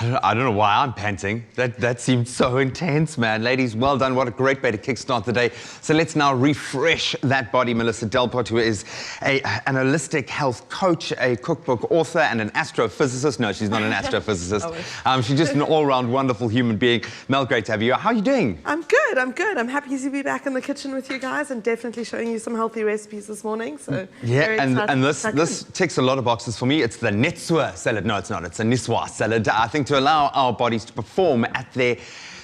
I don't know why I'm panting. That seemed so intense, man. Ladies, well done. What a great way to kickstart the day. So let's now refresh that body. Melissa Delport, who is an holistic health coach, a cookbook author, and an astrophysicist. No, she's not an astrophysicist. She's just an all-round wonderful human being. Mel, great to have you. How are you doing? I'm good. I'm happy to be back in the kitchen with you guys and definitely showing you some healthy recipes this morning. So yeah, and this ticks a lot of boxes for me. It's the Nicoise salad. No, it's not. It's a Nicoise salad. I think to allow our bodies to perform at their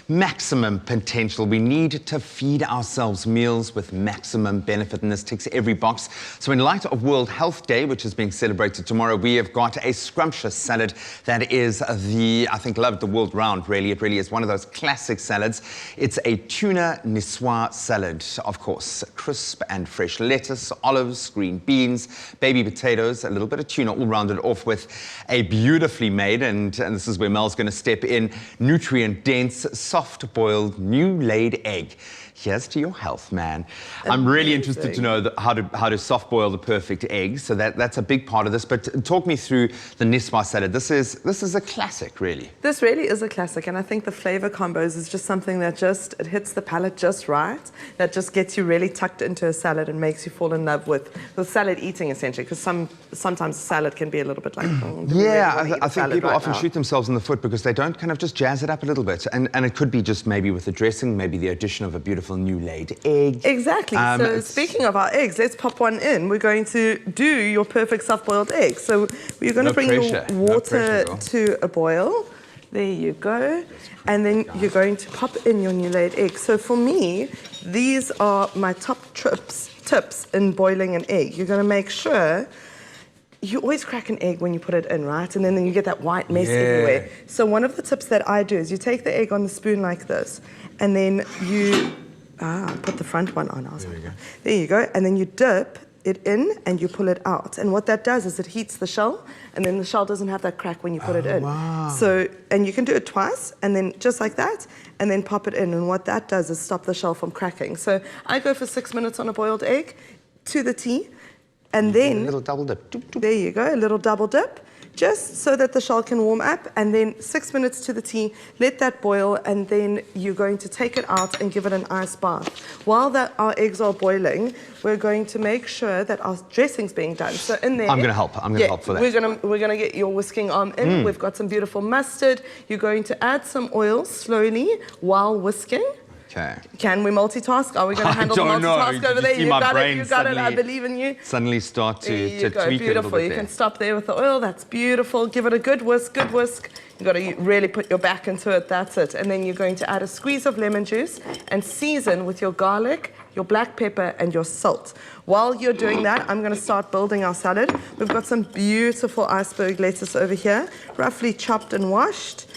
maximum potential, we need to feed ourselves meals with maximum benefit, and this ticks every box. So in light of World Health Day, which is being celebrated tomorrow, we have got a scrumptious salad that is I think, loved the world round, really. It really is one of those classic salads. It's a Tuna Nicoise salad, of course. Crisp and fresh lettuce, olives, green beans, baby potatoes, a little bit of tuna, all rounded off with a beautifully made, and this is where Mel's going to step in, nutrient-dense, soft-boiled Nulaid egg. Here's to your health, man. Amazing. I'm really interested to know how to soft-boil the perfect egg. So that's a big part of this. But talk me through the Nicoise salad. This is a classic, really. This really is a classic, and I think the flavor combos is just something that it hits the palate just right. That just gets you really tucked into a salad and makes you fall in love with salad eating, essentially. Because sometimes salad can be a little bit like, yeah, I think people often shoot themselves in the foot because they don't kind of just jazz it up a little bit, and it could be just maybe with the dressing, maybe the addition of a beautiful Nulaid egg. Exactly. So speaking of our eggs, let's pop one in. We're going to do your perfect soft-boiled egg. So you're going to bring your water to a boil. There you go. And then you're going to pop in your Nulaid egg. So for me, these are my top tips in boiling an egg. You're going to make sure you always crack an egg when you put it in, right? And then you get that white mess everywhere. So one of the tips that I do is you take the egg on the spoon like this, and then you put the front one on. There you go. And then you dip it in and you pull it out. And what that does is it heats the shell, and then the shell doesn't have that crack when you put it in. Wow. So, and you can do it twice, and then just like that, and then pop it in. And what that does is stop the shell from cracking. So I go for 6 minutes on a boiled egg to the T. And then a little double dip. There you go, a little double dip, just so that the shell can warm up, and then 6 minutes to the T, let that boil, and then you're going to take it out and give it an ice bath. While our eggs are boiling, we're going to make sure that our dressing's being done. So in there, I'm going to help for that. We're gonna get your whisking arm in. We've got some beautiful mustard. You're going to add some oil slowly while whisking. Okay. Can we multitask? Are we going to handle the multitask over there? You got it. I believe in you. Suddenly start to tweak beautiful. it a little bit. You can stop there with the oil. That's beautiful. Give it a good whisk, You've got to really put your back into it. That's it. And then you're going to add a squeeze of lemon juice and season with your garlic, your black pepper, and your salt. While you're doing that, I'm going to start building our salad. We've got some beautiful iceberg lettuce over here, roughly chopped and washed.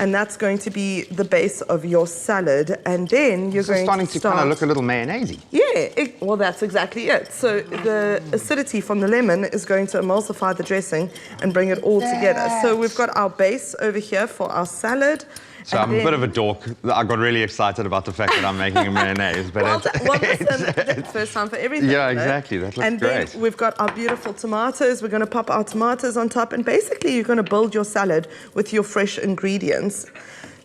And that's going to be the base of your salad. And then you're going to starting to kind of look a little mayonnaise-y. Yeah, well, that's exactly it. So the acidity from the lemon is going to emulsify the dressing and bring it all together. So we've got our base over here for our salad. So I'm a bit of a dork. I got really excited about the fact that I'm making a mayonnaise. But it's first time for everything. Yeah, exactly. That looks great. And then we've got our beautiful tomatoes. We're going to pop our tomatoes on top. And basically, you're going to build your salad with your fresh ingredients.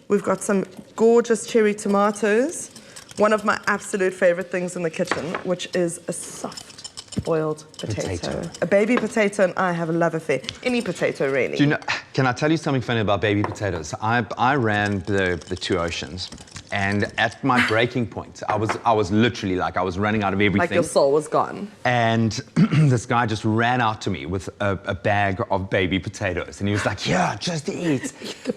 We've got some gorgeous cherry tomatoes. One of my absolute favorite things in the kitchen, which is a soft boiled potato. A baby potato, and I have a love affair. Any potato, really. Do you know, can I tell you something funny about baby potatoes? I ran the two oceans, and at my breaking point, I was literally like, I was running out of everything. Like your soul was gone. And this guy just ran out to me with a bag of baby potatoes, and he was like, yeah, just eat.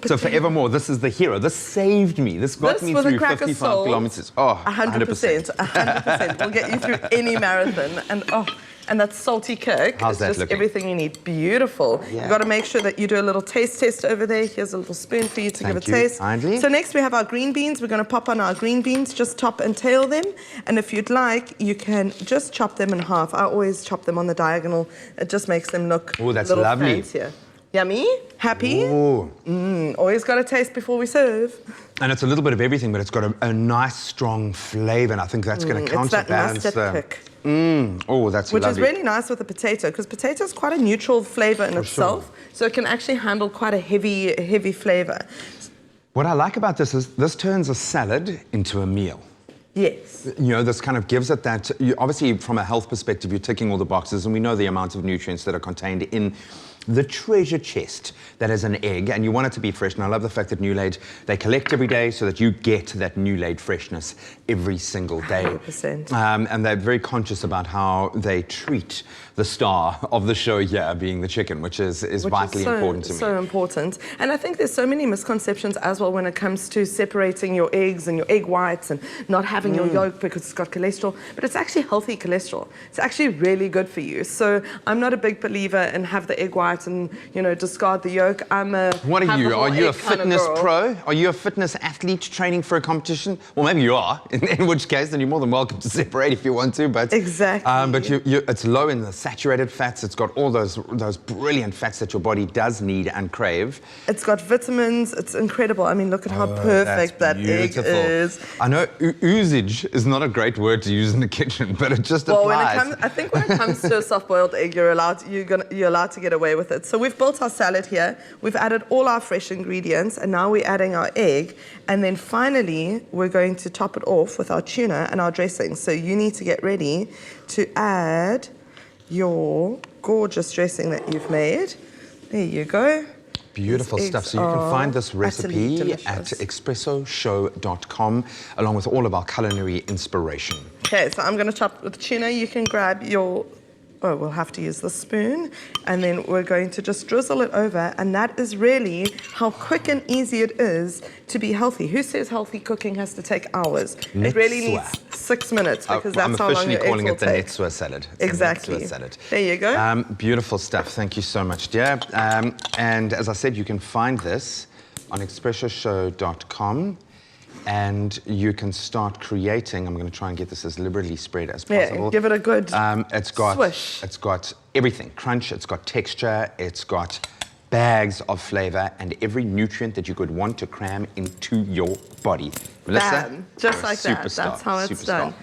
So forevermore, this is the hero. This saved me. This got me through 55 kilometers. Oh, 100%. 100%. We'll get you through any marathon. And that salty kick is just everything you need. Beautiful. Yeah. You've got to make sure that you do a little taste test over there. Here's a little spoon for you to give a taste. Kindly. So next we have our green beans. We're going to pop on our green beans, just top and tail them. And if you'd like, you can just chop them in half. I always chop them on the diagonal. It just makes them look a little fancier. Yummy? Happy? Ooh. Always got to taste before we serve. And it's a little bit of everything, but it's got a nice, strong flavour, and I think that's going to counterbalance it's that mustard kick. Oh, that's Which lovely. is really nice with the potato, because potato is quite a neutral flavour in itself, so it can actually handle quite a heavy flavour. What I like about this is this turns a salad into a meal. Yes. You know, this kind of gives it that, obviously from a health perspective, you're ticking all the boxes, and we know the amount of nutrients that are contained in the treasure chest that is an egg, and you want it to be fresh. And I love the fact that Nulaid, they collect every day so that you get that Nulaid freshness every single day. 100%. And they're very conscious about how they treat the star of the show here, being the chicken, which is vitally important to me. So important. And I think there's so many misconceptions as well when it comes to separating your eggs and your egg whites and not having your yolk because it's got cholesterol. But it's actually healthy cholesterol. It's actually really good for you. So I'm not a big believer in have the egg white and, you know, discard the yolk. What are you? Are you a fitness pro? Are you a fitness athlete training for a competition? Well, maybe you are, in which case then you're more than welcome to separate if you want to. But exactly. But it's low in the saturated fats. It's got all those brilliant fats that your body does need and crave. It's got vitamins. It's incredible. I mean, look at how perfect that egg is. I know oozage is not a great word to use in the kitchen, but it just applies. I think when it comes to a soft-boiled egg, you're allowed to get away with it. So we've built our salad here. We've added all our fresh ingredients, and now we're adding our egg. And then finally, we're going to top it off with our tuna and our dressing. So you need to get ready to add your gorgeous dressing that you've made. There you go. Beautiful stuff. So you can find this recipe at expressoshow.com along with all of our culinary inspiration. Okay, so I'm going to chop with tuna. You can grab your... Oh, we'll have to use the spoon, and then we're going to just drizzle it over, and that is really how quick and easy it is to be healthy. Who says healthy cooking has to take hours? It really needs 6 minutes, because that's how long your eggs will take. I'm officially calling it the Netsua salad. Exactly. Salad. There you go. Beautiful stuff. Thank you so much, dear. And as I said, you can find this on expressoshow.com. And you can start creating. I'm going to try and get this as liberally spread as possible. Yeah, give it a good swish. It's got everything. Crunch, it's got texture, it's got bags of flavor and every nutrient that you could want to cram into your body. Melissa, Bam. Just like that. That's how it's done.